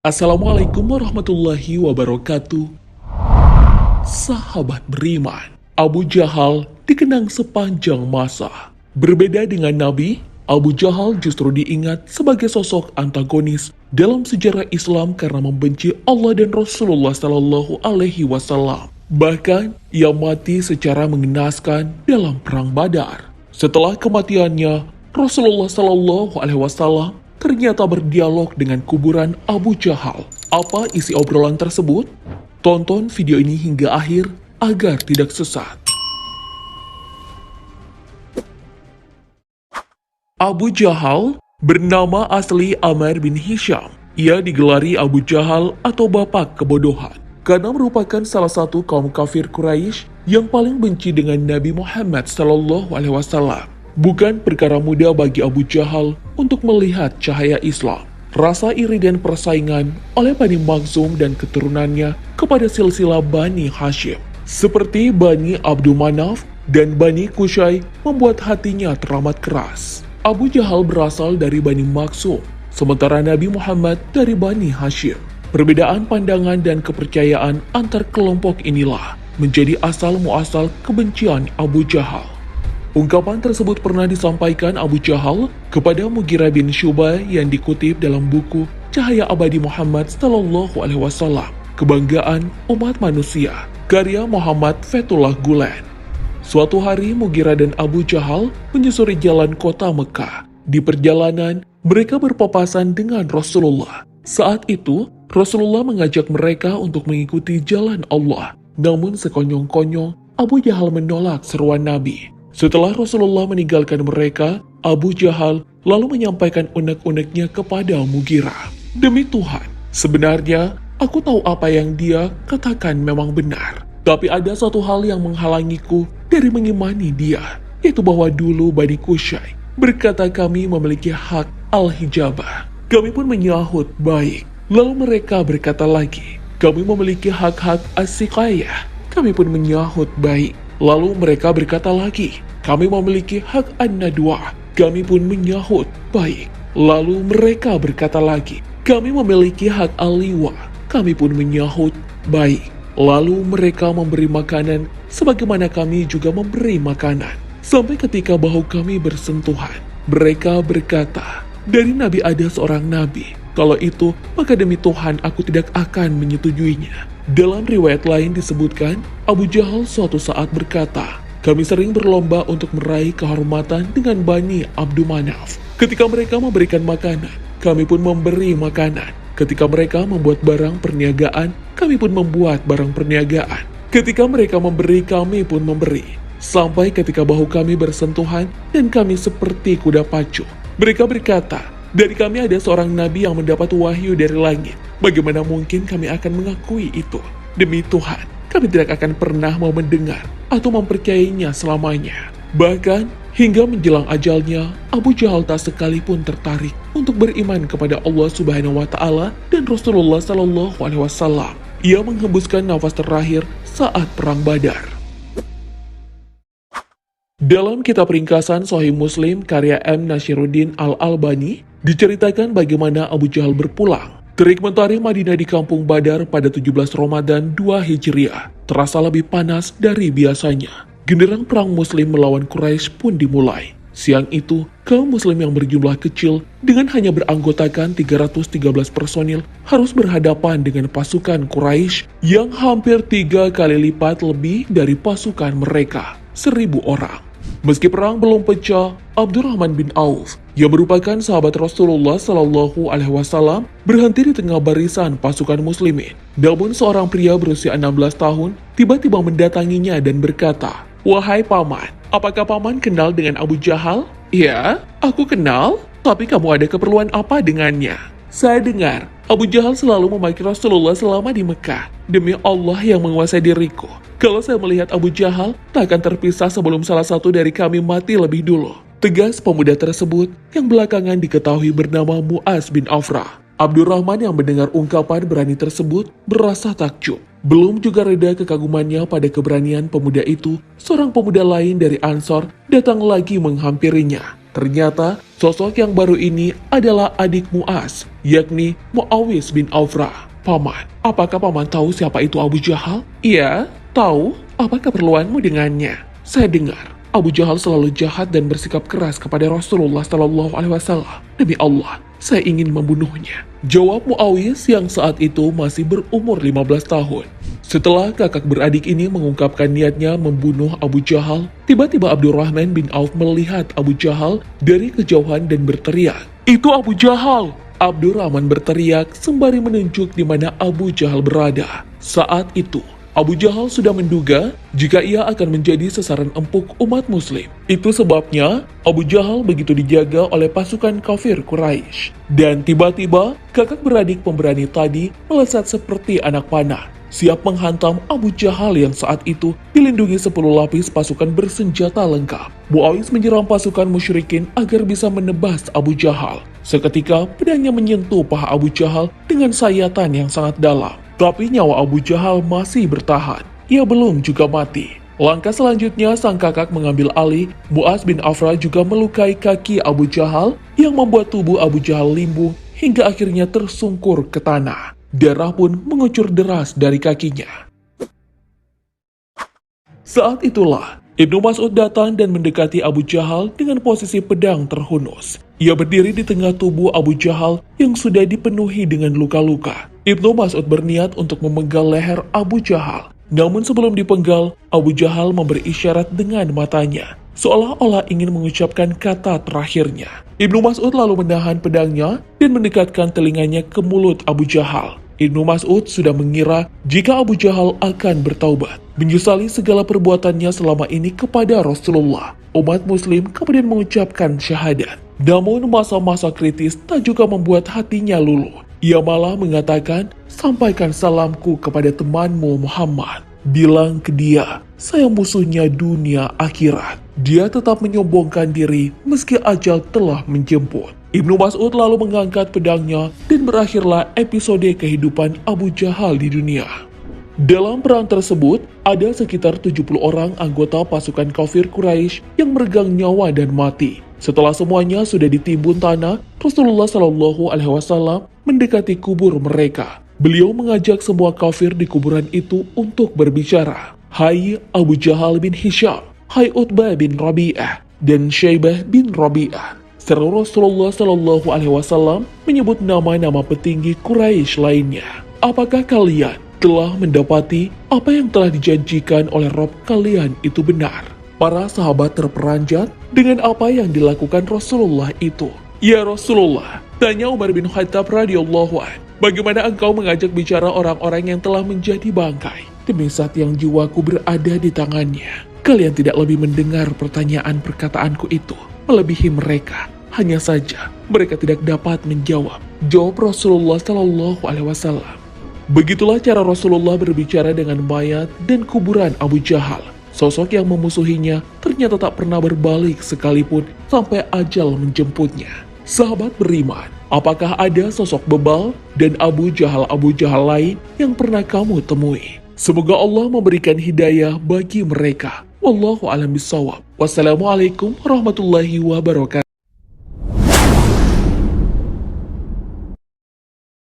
Assalamualaikum warahmatullahi wabarakatuh. Sahabat beriman, Abu Jahal dikenang sepanjang masa. Berbeda dengan Nabi, Abu Jahal justru diingat sebagai sosok antagonis dalam sejarah Islam karena membenci Allah dan Rasulullah Shallallahu Alaihi Wasallam. Bahkan, ia mati secara mengenaskan dalam Perang Badar. Setelah kematiannya, Rasulullah Shallallahu Alaihi Wasallam ternyata berdialog dengan kuburan Abu Jahal. Apa isi obrolan tersebut? Tonton video ini hingga akhir agar tidak sesat. Abu Jahal bernama asli Amr bin Hisham. Ia digelari Abu Jahal atau Bapak Kebodohan karena merupakan salah satu kaum kafir Quraisy yang paling benci dengan Nabi Muhammad SAW. Bukan perkara mudah bagi Abu Jahal untuk melihat cahaya Islam. Rasa iri dan persaingan oleh Bani Makhzum dan keturunannya kepada silsilah Bani Hashim, seperti Bani Abdul Manaf dan Bani Qusay, membuat hatinya teramat keras. Abu Jahal berasal dari Bani Makhzum, sementara Nabi Muhammad dari Bani Hashim. Perbedaan pandangan dan kepercayaan antar kelompok inilah menjadi asal-muasal kebencian Abu Jahal. Ungkapan tersebut pernah disampaikan Abu Jahal kepada Mughirah bin Syu'bah yang dikutip dalam buku Cahaya Abadi Muhammad Sallallahu Alaihi Wasallam, Kebanggaan Umat Manusia, karya Muhammad Fethullah Gulen. Suatu hari Mughirah dan Abu Jahal menyusuri jalan kota Mekah. Di perjalanan, mereka berpapasan dengan Rasulullah. Saat itu, Rasulullah mengajak mereka untuk mengikuti jalan Allah. Namun sekonyong-konyong, Abu Jahal menolak seruan Nabi. Setelah Rasulullah meninggalkan mereka, Abu Jahal lalu menyampaikan unek-uneknya kepada Mughirah. Demi Tuhan, sebenarnya aku tahu apa yang dia katakan memang benar. Tapi ada satu hal yang menghalangiku dari mengimani dia, yaitu bahwa dulu Bani Qusay berkata kami memiliki hak al-hijabah. Kami pun menyahut baik. Lalu mereka berkata lagi, kami memiliki hak-hak as-siqayah. Kami pun menyahut baik. Lalu mereka berkata lagi, kami memiliki hak an-nadwa. Kami pun menyahut baik. Lalu mereka berkata lagi, kami memiliki hak al-liwa. Kami pun menyahut baik. Lalu mereka memberi makanan sebagaimana kami juga memberi makanan. Sampai ketika bahu kami bersentuhan, mereka berkata, dari Nabi ada seorang Nabi. Kalau itu, maka demi Tuhan aku tidak akan menyetujuinya. Dalam riwayat lain disebutkan, Abu Jahal suatu saat berkata, kami sering berlomba untuk meraih kehormatan dengan Bani Abdul Manaf. Ketika mereka memberikan makanan, kami pun memberi makanan. Ketika mereka membuat barang perniagaan, kami pun membuat barang perniagaan. Ketika mereka memberi, kami pun memberi. Sampai ketika bahu kami bersentuhan dan kami seperti kuda pacu. Mereka berkata, dari kami ada seorang nabi yang mendapat wahyu dari langit. Bagaimana mungkin kami akan mengakui itu? Demi Tuhan, kami tidak akan pernah mau mendengar atau mempercayainya selamanya. Bahkan, hingga menjelang ajalnya, Abu Jahal tak sekalipun tertarik untuk beriman kepada Allah Subhanahu wa Ta'ala dan Rasulullah Sallallahu Alaihi Wasallam. Ia menghembuskan nafas terakhir saat Perang Badar. Dalam kitab ringkasan Sahih Muslim karya M. Nashiruddin Al-Albani, diceritakan bagaimana Abu Jahal berpulang. Terik mentari Madinah di kampung Badar pada 17 Ramadan 2 Hijriah terasa lebih panas dari biasanya. Genderang perang Muslim melawan Quraisy pun dimulai. Siang itu, kaum Muslim yang berjumlah kecil dengan hanya beranggotakan 313 personil harus berhadapan dengan pasukan Quraisy yang hampir 3 kali lipat lebih dari pasukan mereka, 1.000 orang. Meski perang belum pecah, Abdurrahman bin Auf yang merupakan sahabat Rasulullah Shallallahu Alaihi Wasallam berhenti di tengah barisan pasukan muslimin. Namun seorang pria berusia 16 tahun tiba-tiba mendatanginya dan berkata, wahai paman, apakah paman kenal dengan Abu Jahal? Ya, aku kenal, tapi kamu ada keperluan apa dengannya? Saya dengar, Abu Jahal selalu memaki Rasulullah selama di Mekah. Demi Allah yang menguasai diriku, kalau saya melihat Abu Jahal, tak akan terpisah sebelum salah satu dari kami mati lebih dulu. Tegas pemuda tersebut yang belakangan diketahui bernama Mu'az bin Afrah. Abdurrahman yang mendengar ungkapan berani tersebut berasa takjub. Belum juga reda kekagumannya pada keberanian pemuda itu, seorang pemuda lain dari Ansor datang lagi menghampirinya. Ternyata sosok yang baru ini adalah adik Muaz, yakni Muawis bin Aufrah. Paman, apakah paman tahu siapa itu Abu Jahal? Iya, tahu. Apa keperluanmu dengannya? Saya dengar Abu Jahal selalu jahat dan bersikap keras kepada Rasulullah Shallallahu Alaihi Wasallam. Demi Allah, saya ingin membunuhnya. Jawab Muawis yang saat itu masih berumur 15 tahun. Setelah kakak beradik ini mengungkapkan niatnya membunuh Abu Jahal, tiba-tiba Abdurrahman bin Auf melihat Abu Jahal dari kejauhan dan berteriak, "Itu Abu Jahal!" Abdurrahman berteriak sembari menunjuk di mana Abu Jahal berada. Saat itu, Abu Jahal sudah menduga jika ia akan menjadi sasaran empuk umat muslim. Itu sebabnya Abu Jahal begitu dijaga oleh pasukan kafir Quraisy. Dan tiba-tiba kakak beradik pemberani tadi melesat seperti anak panah, siap menghantam Abu Jahal yang saat itu dilindungi 10 lapis pasukan bersenjata lengkap. Muawis menyeram pasukan musyrikin agar bisa menebas Abu Jahal. Seketika pedangnya menyentuh paha Abu Jahal dengan sayatan yang sangat dalam. Tapi nyawa Abu Jahal masih bertahan. Ia belum juga mati. Langkah selanjutnya sang kakak mengambil alih. Muaz bin Aufrah juga melukai kaki Abu Jahal yang membuat tubuh Abu Jahal limbung hingga akhirnya tersungkur ke tanah. Darah pun mengucur deras dari kakinya. Saat itulah Ibnu Mas'ud datang dan mendekati Abu Jahal dengan posisi pedang terhunus. Ia berdiri di tengah tubuh Abu Jahal yang sudah dipenuhi dengan luka-luka. Ibnu Mas'ud berniat untuk memenggal leher Abu Jahal. Namun sebelum dipenggal, Abu Jahal memberi isyarat dengan matanya, seolah-olah ingin mengucapkan kata terakhirnya. Ibnu Mas'ud lalu menahan pedangnya dan mendekatkan telinganya ke mulut Abu Jahal. Ibnu Mas'ud sudah mengira jika Abu Jahal akan bertaubat, menyesali segala perbuatannya selama ini kepada Rasulullah. Umat muslim kemudian mengucapkan syahadat. Namun masa-masa kritis tak juga membuat hatinya luluh. Ia malah mengatakan, "Sampaikan salamku kepada temanmu Muhammad. Bilang ke dia, saya musuhnya dunia akhirat." Dia tetap menyombongkan diri meski ajal telah menjemput. Ibnu Mas'ud lalu mengangkat pedangnya dan berakhirlah episode kehidupan Abu Jahal di dunia. Dalam perang tersebut, ada sekitar 70 orang anggota pasukan kafir Quraisy yang meregang nyawa dan mati. Setelah semuanya sudah ditimbun tanah, Rasulullah Shallallahu Alaihi Wasallam mendekati kubur mereka. Beliau mengajak semua kafir di kuburan itu untuk berbicara. "Hai Abu Jahal bin Hisham, hai Utbah bin Rabi'ah, dan Syaibah bin Rabi'ah." Seru Rasulullah Shallallahu Alaihi Wasallam menyebut nama-nama petinggi Quraisy lainnya. "Apakah kalian telah mendapati apa yang telah dijanjikan oleh Rob kalian itu benar?" Para sahabat terperanjat dengan apa yang dilakukan Rasulullah itu. "Ya Rasulullah," tanya Umar bin Khattab radhiyallahu anhu, "bagaimana engkau mengajak bicara orang-orang yang telah menjadi bangkai? Demi zat yang jiwaku berada di tangannya, kalian tidak lebih mendengar pertanyaan perkataanku itu melebihi mereka. Hanya saja mereka tidak dapat menjawab," jawab Rasulullah Shallallahu Alaihi Wasallam. Begitulah cara Rasulullah berbicara dengan mayat dan kuburan Abu Jahal. Sosok yang memusuhinya ternyata tak pernah berbalik sekalipun sampai ajal menjemputnya. Sahabat beriman, apakah ada sosok bebal dan Abu Jahal lain yang pernah kamu temui? Semoga Allah memberikan hidayah bagi mereka. Wallahu a'lam bishawab. Wassalamualaikum warahmatullahi wabarakatuh.